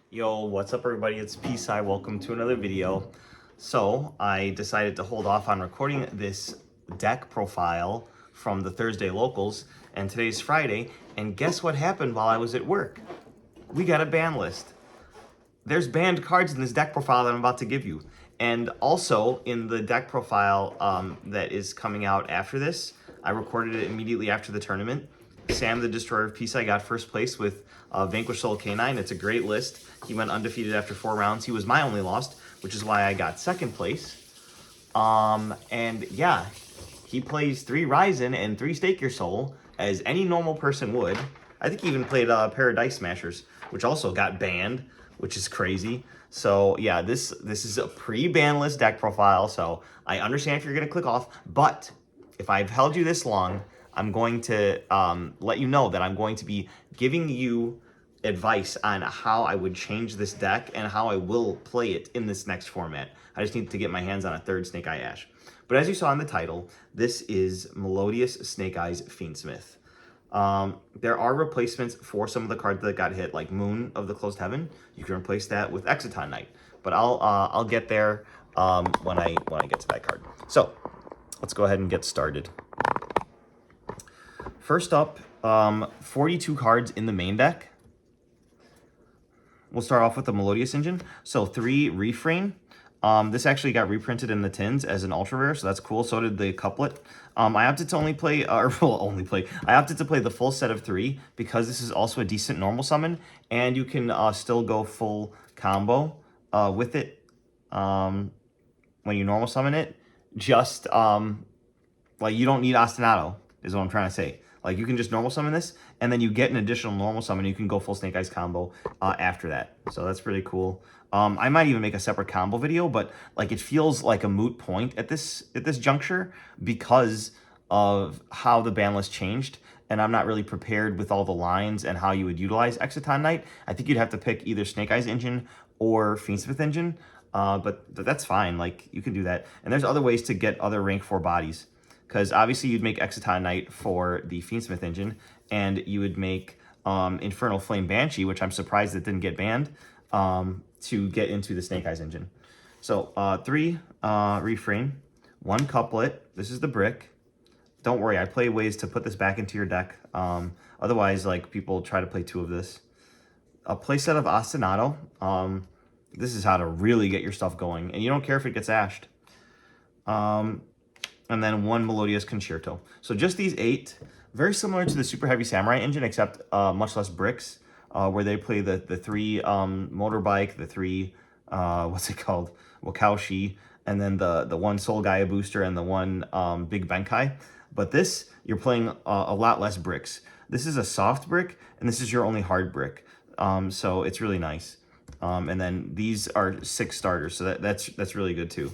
Yo, what's up everybody? It's Peace-I. Welcome to another video. So, I decided to hold off on recording this deck profile from the Thursday locals, and today's Friday, and guess what happened while I was at work? We got a ban list. There's banned cards in this deck profile that I'm about to give you. And also, in the deck profile that is coming out after this, I recorded it immediately after the tournament. Sam the Destroyer of Peace, I got first place with Vanquish Soul K9. It's a great list. He went undefeated after 4 rounds. He was my only loss, which is why I got second place. And yeah, he plays 3 Ryzen and 3 Stake Your Soul, as any normal person would. I think he even played Paradise Smashers, which also got banned, which is crazy. So yeah, this is a pre-ban list deck profile, so I understand if you're gonna click off, but if I've held you this long, I'm going to let you know that I'm going to be giving you advice on how I would change this deck and how I will play it in this next format. I just need to get my hands on a third Snake Eye Ash. But as you saw in the title, this is Melodious Snake Eyes Fiendsmith. There are replacements for some of the cards that got hit, like Moon of the Closed Heaven. You can replace that with Exciton Knight, but I'll get there when I get to that card. So let's go ahead and get started. First up, 42 cards in the main deck. We'll start off with the Melodious engine. So 3 Refrain. This actually got reprinted in the tins as an ultra rare, so that's cool. So did the couplet. I opted to only play, I opted to play the full set of 3 because this is also a decent normal summon, and you can still go full combo with it when you normal summon it. Just like you don't need Ostinato, is what I'm trying to say. Like, you can just normal summon this, and then you get an additional normal summon. You can go full Snake Eyes combo after that. So that's pretty cool. I might even make a separate combo video, but like it feels like a moot point at this juncture because of how the ban list changed, and I'm not really prepared with all the lines and how you would utilize Exciton Knight. I think you'd have to pick either Snake Eyes engine or Fiendsmith engine, but that's fine. Like, you can do that. And there's other ways to get other rank 4 bodies. Because obviously you'd make Exciton Knight for the Fiendsmith engine, and you would make Infernal Flame Banshee, which I'm surprised it didn't get banned, to get into the Snake Eyes engine. So 3 Refrain, 1 Couplet. This is the brick. Don't worry, I play ways to put this back into your deck. Otherwise, like, people try to play 2 of this. A playset of Ostinato. This is how to really get your stuff going, and you don't care if it gets ashed. And then 1 Melodious Concerto. So just these 8, very similar to the Super Heavy Samurai engine, except much less bricks, where they play the 3 Motorbike, the 3, what's it called, Wakaushi, and then the 1 Soul Gaia booster and the 1 Big Benkai. But this, you're playing a lot less bricks. This is a soft brick, and this is your only hard brick. So it's really nice. And then these are 6 starters, so that's really good too.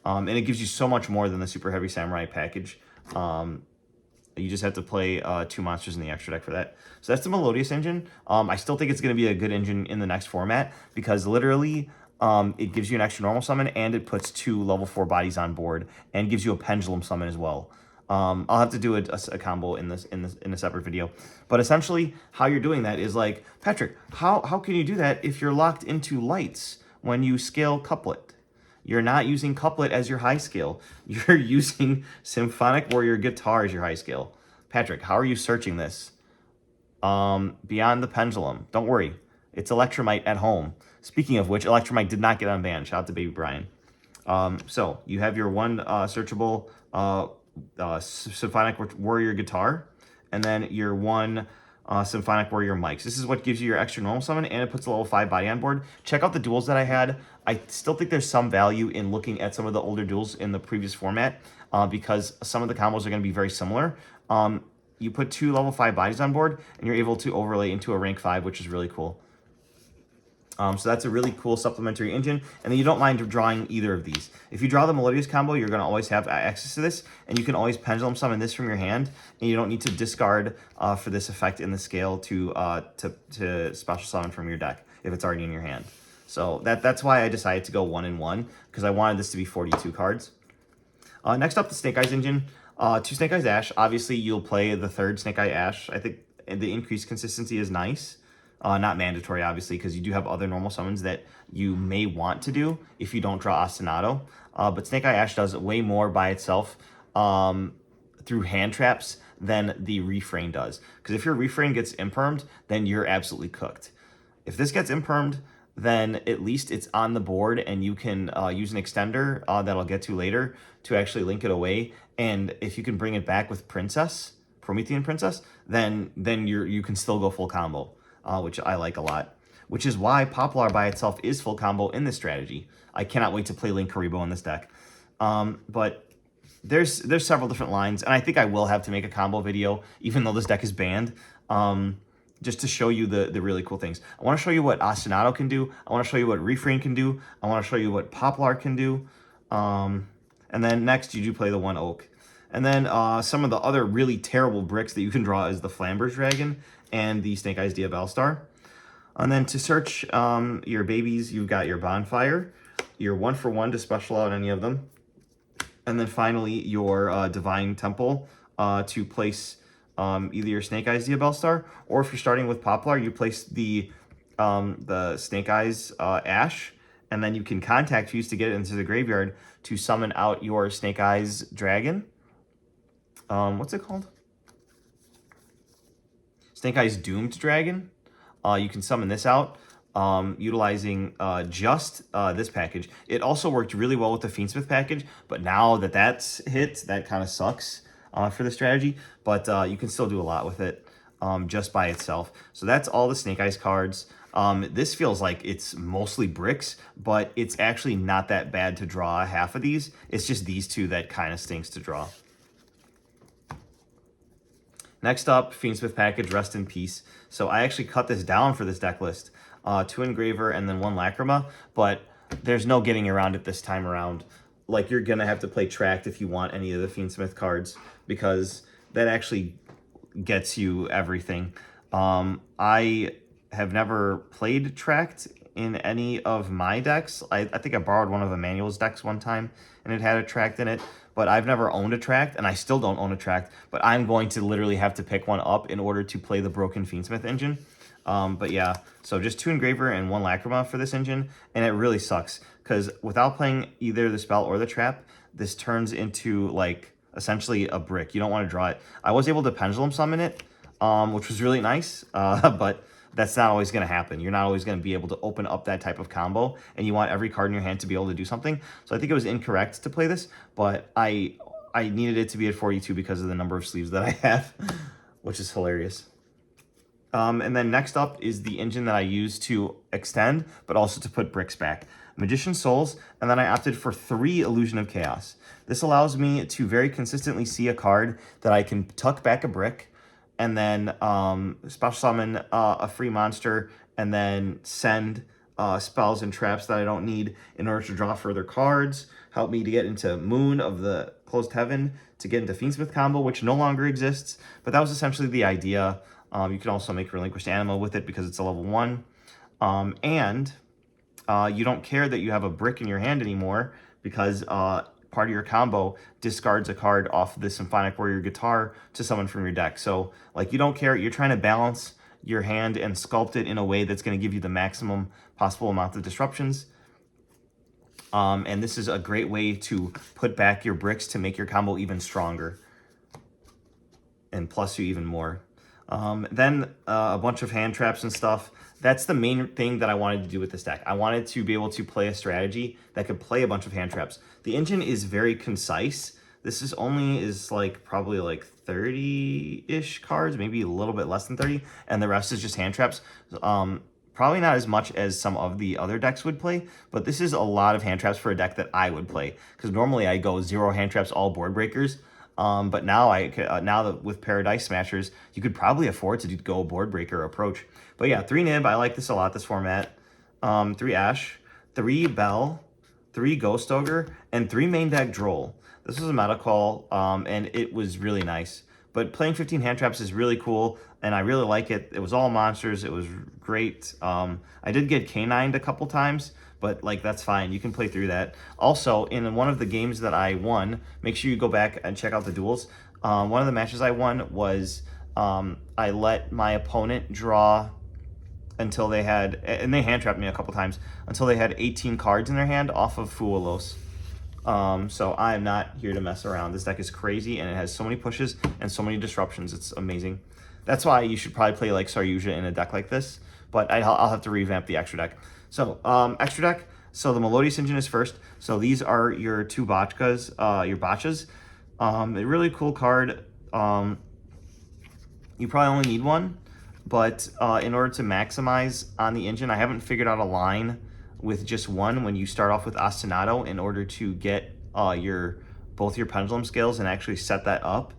And it gives you so much more than the Super Heavy Samurai package. You just have to play 2 monsters in the extra deck for that. So that's the Melodious engine. I still think it's going to be a good engine in the next format because literally it gives you an extra normal summon, and it puts 2 level 4 bodies on board and gives you a pendulum summon as well. I'll have to do a combo in a separate video. But essentially, how you're doing that is like, Patrick, how can you do that if you're locked into lights when you scale Couplet? You're not using Couplet as your high scale. You're using Symphonic Warrior Guitar as your high scale. Patrick, how are you searching this? Beyond the Pendulum. Don't worry. It's Electromite at home. Speaking of which, Electromite did not get unbanned. Shout out to Baby Brian. So you have your 1 searchable Symphonic Warrior Guitar, and then your 1 Symphonic Warrior mics. This is what gives you your extra normal summon, and it puts a level 5 body on board. Check out the duels that I had. I still think there's some value in looking at some of the older duels in the previous format because some of the combos are going to be very similar. You put 2 level 5 bodies on board, and you're able to overlay into a rank 5, which is really cool. So that's a really cool supplementary engine, and then you don't mind drawing either of these. If you draw the Melodious combo, you're going to always have access to this, and you can always pendulum summon this from your hand, and you don't need to discard for this effect in the scale to special summon from your deck if it's already in your hand. So that's why I decided to go 1 and 1, because I wanted this to be 42 cards. Next up, the Snake Eyes engine. 2 Snake Eyes Ash. Obviously, you'll play the 3rd Snake Eye Ash. I think the increased consistency is nice. Not mandatory, obviously, because you do have other normal summons that you may want to do if you don't draw Ostinato. But Snake Eye Ash does way more by itself through hand traps than the Refrain does. Because if your Refrain gets impermed, then you're absolutely cooked. If this gets impermed, then at least it's on the board and you can use an extender that I'll get to later to actually link it away. And if you can bring it back with Princess, Promethean Princess, then you can still go full combo, which I like a lot. Which is why Poplar by itself is full combo in this strategy. I cannot wait to play Link Karibo in this deck. But there's several different lines, and I think I will have to make a combo video, even though this deck is banned. Just to show you the really cool things. I want to show you what Ostinato can do. I want to show you what Refrain can do. I want to show you what Poplar can do. And then next, you do play the 1 Oak. And then some of the other really terrible bricks that you can draw is the Flamber's Dragon and the Snake Eyes Diabellstar. And then to search your babies, you've got your Bonfire, your 1-for-1 to special out any of them. And then finally, your Divine Temple to place either your Snake Eyes Diabellstar, or if you're starting with Poplar, you place the Snake Eyes Ash, and then you can Contact Fuse to get it into the graveyard to summon out your Snake Eyes Dragon. What's it called? Snake Eyes Doomed Dragon. You can summon this out utilizing just this package. It also worked really well with the Fiendsmith package, but now that that's hit, that kind of sucks for the strategy, but you can still do a lot with it just by itself. So that's all the Snake Eyes cards. This feels like it's mostly bricks, but it's actually not that bad to draw half of these. It's just these two that kind of stinks to draw. Next up, Fiendsmith package, rest in peace. So I actually cut this down for this deck list. 2 Engraver and then 1 Lacrima, but there's no getting around it this time around. Like, you're gonna have to play Tracked if you want any of the Fiendsmith cards, because that actually gets you everything. I have never played Tracked in any of my decks. I think I borrowed one of Emmanuel's decks one time, and it had a Tracked in it, but I've never owned a Tracked, and I still don't own a Tracked, but I'm going to literally have to pick one up in order to play the broken Fiendsmith engine. But yeah, so just 2 Engraver and 1 Lacrima for this engine, and it really sucks, because without playing either the spell or the trap, this turns into, like, essentially a brick. You don't want to draw it. I was able to Pendulum Summon it, which was really nice, but that's not always going to happen. You're not always going to be able to open up that type of combo, and you want every card in your hand to be able to do something. So I think it was incorrect to play this, but I needed it to be at 42 because of the number of sleeves that I have, which is hilarious. And then next up is the engine that I use to extend, but also to put bricks back. Magician Souls, and then I opted for 3 Illusion of Chaos. This allows me to very consistently see a card that I can tuck back a brick, and then special summon a free monster, and then send spells and traps that I don't need in order to draw further cards. Help me to get into Moon of the Closed Heaven, to get into Fiendsmith combo, which no longer exists, but that was essentially the idea. You can also make Relinquished Anima with it because it's a level 1. And you don't care that you have a brick in your hand anymore, because part of your combo discards a card off the Symphonic Warrior guitar to summon from your deck. So, like, you don't care. You're trying to balance your hand and sculpt it in a way that's going to give you the maximum possible amount of disruptions. And this is a great way to put back your bricks to make your combo even stronger and plus you even more. Then a bunch of hand traps and stuff. That's the main thing that I wanted to do with this deck. I wanted to be able to play a strategy that could play a bunch of hand traps. The engine is very concise. This is probably like 30-ish cards, maybe a little bit less than 30, and the rest is just hand traps. Probably not as much as some of the other decks would play, but this is a lot of hand traps for a deck that I would play, because normally I go 0 hand traps, all board breakers. But now now that with Paradise Smashers, you could probably afford to go board breaker approach. But yeah, 3 Nib, I like this a lot, this format. 3 Ash, 3 Bell, 3 Ghost Ogre, and 3 main deck Droll. This was a meta call, and it was really nice. But playing 15 hand traps is really cool, and I really like it. It was all monsters. It was great. I did get K9'd a couple times, but like, that's fine. You can play through that. Also, in one of the games that I won, make sure you go back and check out the duels. One of the matches I won was I let my opponent draw until they had, and they hand trapped me a couple times, until they had 18 cards in their hand off of Fuelos. So I'm not here to mess around. This deck is crazy, and it has so many pushes and so many disruptions. It's amazing. That's why you should probably play like Saryuja in a deck like this, but I'll have to revamp the extra deck. So extra deck, so the Melodious Engine is first. So these are your two Botchkas, your Botchas. A really cool card. You probably only need one, but in order to maximize on the engine, I haven't figured out a line with just one when you start off with Ostinato in order to get both your pendulum scales and actually set that up.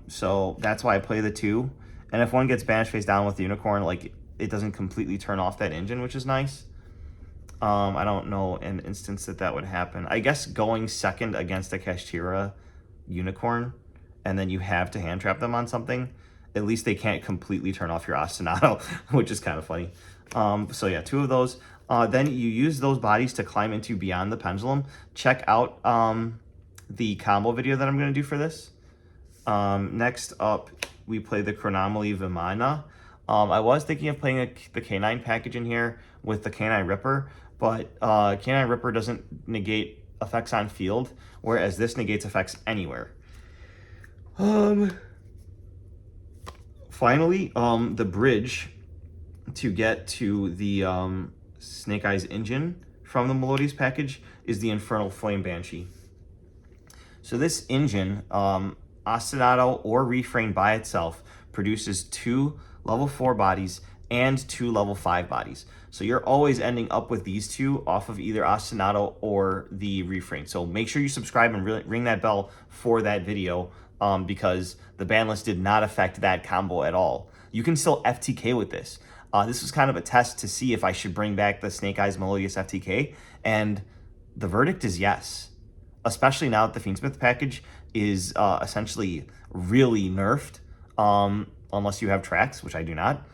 So that's why I play the two. And if one gets banished face down with the Unicorn, like it doesn't completely turn off that engine, which is nice. I don't know an instance that would happen. I guess going second against a Kashtira Unicorn, and then you have to hand trap them on something, at least they can't completely turn off your Ostinato, which is kind of funny. So yeah, two of those. Then you use those bodies to climb into Beyond the Pendulum. Check out the combo video that I'm going to do for this. Next up, we play the Chronomaly Vimana. I was thinking of playing the K9 package in here with the K9 Ripper, but K9 Ripper doesn't negate effects on field, whereas this negates effects anywhere. Finally, the bridge to get to the Snake Eyes engine from the Melodious package is the Infernal Flame Banshee. So this engine, Ostinato or Refrain by itself, produces 2 level 4 bodies and 2 level 5 bodies. So you're always ending up with these two off of either Ostinato or the Refrain. So make sure you subscribe and ring that bell for that video, because the ban list did not affect that combo at all. You can still FTK with this. This was kind of a test to see if I should bring back the Snake Eyes Melodious FTK, and the verdict is yes. Especially now that the Fiendsmith package is essentially really nerfed, unless you have tracks, which I do not.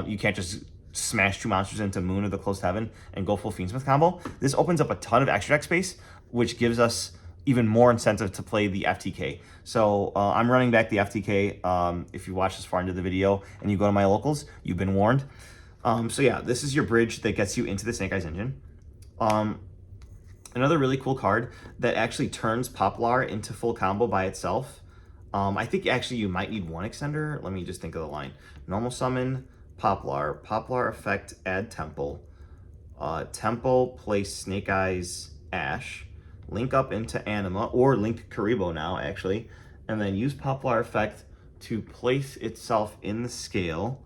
You can't just smash 2 monsters into Moon of the Closed Heaven and go full Fiendsmith combo. This opens up a ton of extra deck space, which gives us even more incentive to play the FTK. So I'm running back the FTK. If you watch this far into the video and you go to my locals, you've been warned. So yeah, this is your bridge that gets you into the Snake Eyes engine. Another really cool card that actually turns Poplar into full combo by itself. I think actually you might need one extender. Let me just think of the line. Normal summon, Poplar. Poplar effect, add Temple. Temple, place Snake Eyes Ash. Link up into Anima, or link Karibo now, actually. And then use Poplar effect to place itself in the scale.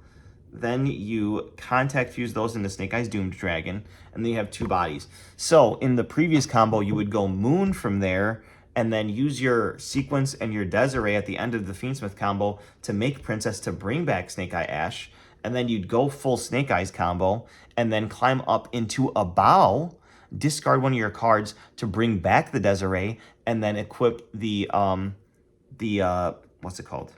Then you contact fuse those into Snake Eyes Doomed Dragon, and then you have 2 bodies. So in the previous combo, you would go Moon from there, and then use your Sequence and your Desiree at the end of the Fiendsmith combo to make Princess to bring back Snake Eye Ash, and then you'd go full Snake Eyes combo, and then climb up into a Bow, discard one of your cards to bring back the Desiree, and then equip the what's it called?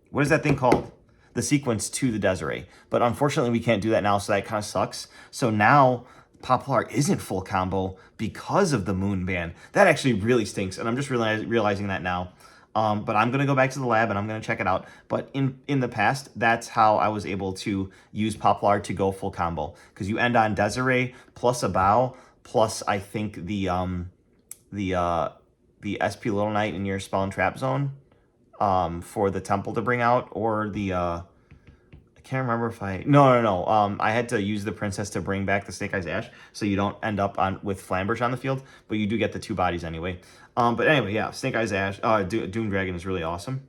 What is that thing called? The Sequence to the Desiree. But unfortunately, we can't do that now, so that kind of sucks. So now Poplar isn't full combo because of the Moon ban. That actually really stinks, and I'm just realizing that now. But I'm going to go back to the lab, and I'm going to check it out. But in the past, that's how I was able to use Poplar to go full combo. Because you end on Desiree plus a Bow, plus I think the SP Little Knight in your Spell and Trap Zone, for the Temple to bring out, or the I can't remember if I I had to use the Princess to bring back the Snake Eyes Ash, so you don't end up with Flamberge on the field, but you do get the 2 bodies anyway. But anyway, yeah, Snake Eyes Ash, Doom Dragon is really awesome.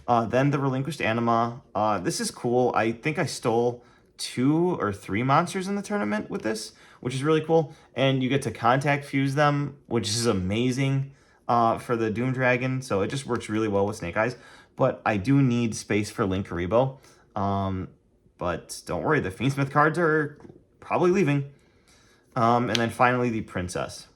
Then the Relinquished Anima. This is cool. I think I stole 2 or 3 monsters in the tournament with this, which is really cool. And you get to contact fuse them, which is amazing for the Doom Dragon. So it just works really well with Snake Eyes. But I do need space for Link Karibo. But don't worry, the Fiendsmith cards are probably leaving. And then finally, the Princess.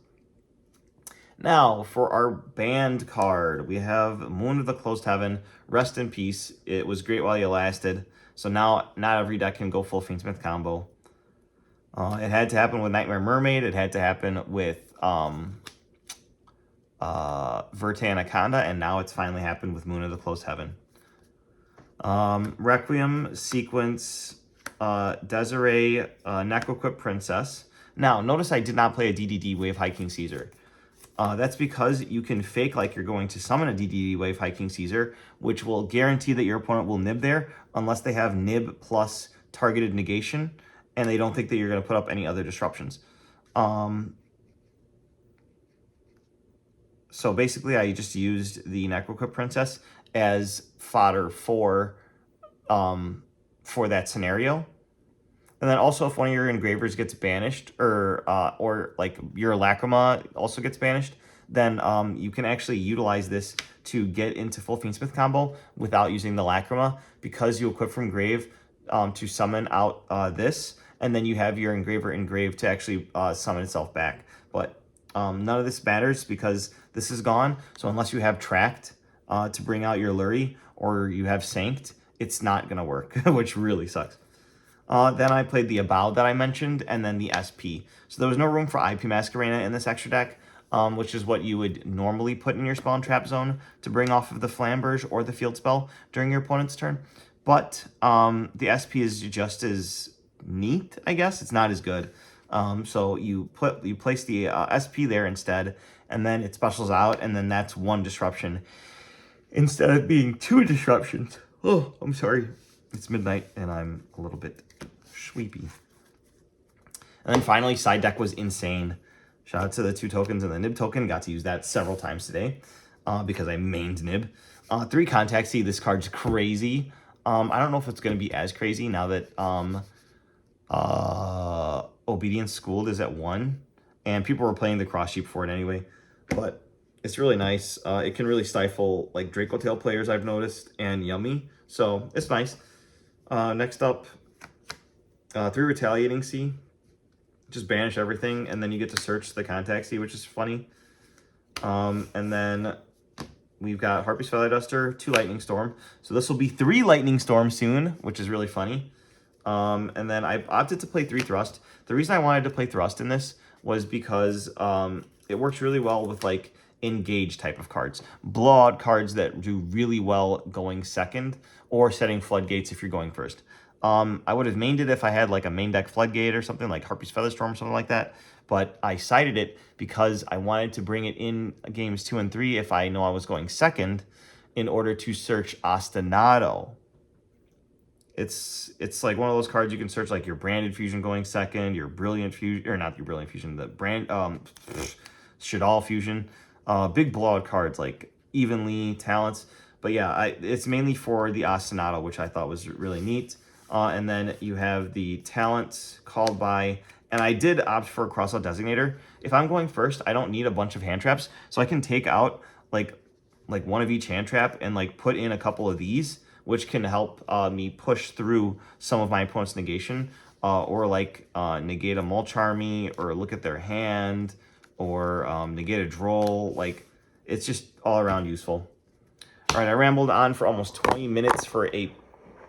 Now, for our banned card, we have Moon of the Closed Heaven. Rest in peace. It was great while you lasted. So now, not every deck can go full Fiendsmith combo. It had to happen with Nightmare Mermaid. It had to happen with Verte Anaconda. And now it's finally happened with Moon of the Closed Heaven. Requiem, Sequence, Desiree Neck-equipped Princess. Now, notice I did not play a DDD Wave High King Caesar. That's because you can fake like you're going to summon a DDD Wave High King Caesar, which will guarantee that your opponent will nib there unless they have nib plus targeted negation, and they don't think that you're going to put up any other disruptions. So basically, I just used the Neck-equipped Princess as fodder for that scenario. And then also, if one of your engravers gets banished, or like your Lacrima also gets banished, then you can actually utilize this to get into full Fiendsmith combo without using the Lacrima, because you equip from grave to summon out this, and then you have your engraver engraved to actually summon itself back. But none of this matters because this is gone. So unless you have tracked to bring out your Lurie, or you have sanked, it's not gonna work, which really sucks. Then I played the Abow that I mentioned, and then the SP. So there was no room for IP Masquerena in this extra deck, which is what you would normally put in your spell and trap zone to bring off of the Flamberge or the field spell during your opponent's turn. But the SP is just as neat, I guess. It's not as good. So you place the SP there instead, and then it specials out, and then that's one disruption instead of being two disruptions. Oh, I'm sorry. It's midnight, and I'm a little bit sleepy. And then finally, side deck was insane. Shout out to the 2 tokens and the Nib token. Got to use that several times today because I mained Nib. 3 Contact Seed. This card's crazy. I don't know if it's going to be as crazy now that Obedience Schooled is at 1. And people were playing the Cross Sheep for it anyway. But it's really nice. It can really stifle like Draco Tail players, I've noticed, and Yummy. So it's nice. Next up, 3 Retaliating Sea. Just banish everything, and then you get to search the Contact Sea, which is funny. And then we've got Harpy's Feather Duster, 2 Lightning Storm. So this will be 3 Lightning Storm soon, which is really funny. And then I opted to play 3 Thrust. The reason I wanted to play Thrust in this was because it works really well with like engage type of cards. Blowout cards that do really well going second, or setting floodgates if you're going first. I would have mained it if I had like a main deck floodgate or something like Harpy's Featherstorm or something like that. But I sided it because I wanted to bring it in games 2 and 3 if I know I was going second, in order to search Ostinato. It's like one of those cards you can search like your Branded Fusion going second, your Brilliant Fusion, or not your Brilliant Fusion, the Shadal Fusion. Big blowout cards like Evenly, Talents. But yeah, it's mainly for the Ostinato, which I thought was really neat. And then you have the Talents called by, and I did opt for a Crossout Designator. If I'm going first, I don't need a bunch of hand traps, so I can take out like one of each hand trap and like put in a couple of these, which can help me push through some of my opponent's negation, or like negate a Mulch Army, or look at their hand, or negate a Droll. Like, it's just all around useful. All right, I rambled on for almost 20 minutes for a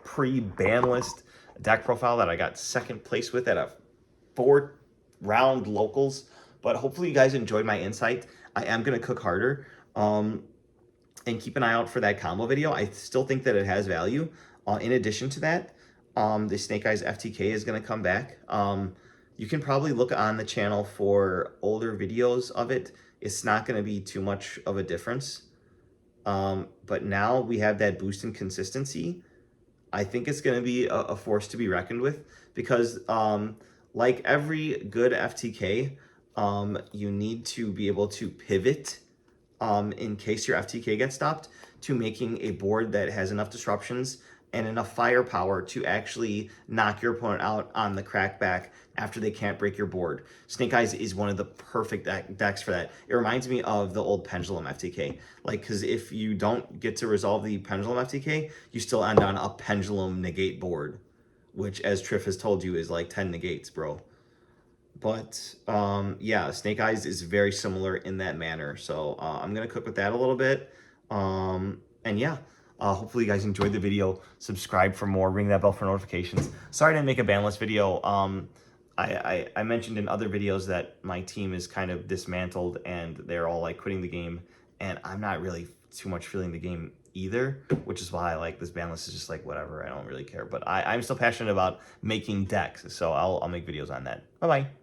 pre-ban list deck profile that I got second place with at a 4-round locals. But hopefully you guys enjoyed my insight. I am going to cook harder. And keep an eye out for that combo video. I still think that it has value. In addition to that, the Snake Eyes FTK is going to come back. You can probably look on the channel for older videos of it. It's not going to be too much of a difference. But now we have that boost in consistency. I think it's going to be a force to be reckoned with, because like every good FTK, you need to be able to pivot in case your FTK gets stopped, to making a board that has enough disruptions and enough firepower to actually knock your opponent out on the crackback after they can't break your board. Snake Eyes is one of the perfect decks for that. It reminds me of the old Pendulum FTK. Like, because if you don't get to resolve the Pendulum FTK, you still end on a Pendulum negate board, which, as Triff has told you, is like 10 negates, bro. But yeah, Snake Eyes is very similar in that manner. So I'm going to cook with that a little bit. And yeah, hopefully you guys enjoyed the video. Subscribe for more. Ring that bell for notifications. Sorry I didn't make a ban list video. I mentioned in other videos that my team is kind of dismantled and they're all like quitting the game. And I'm not really too much feeling the game either, which is why like this band list is just like whatever. I don't really care, but I'm still passionate about making decks, so I'll make videos on that. Bye bye.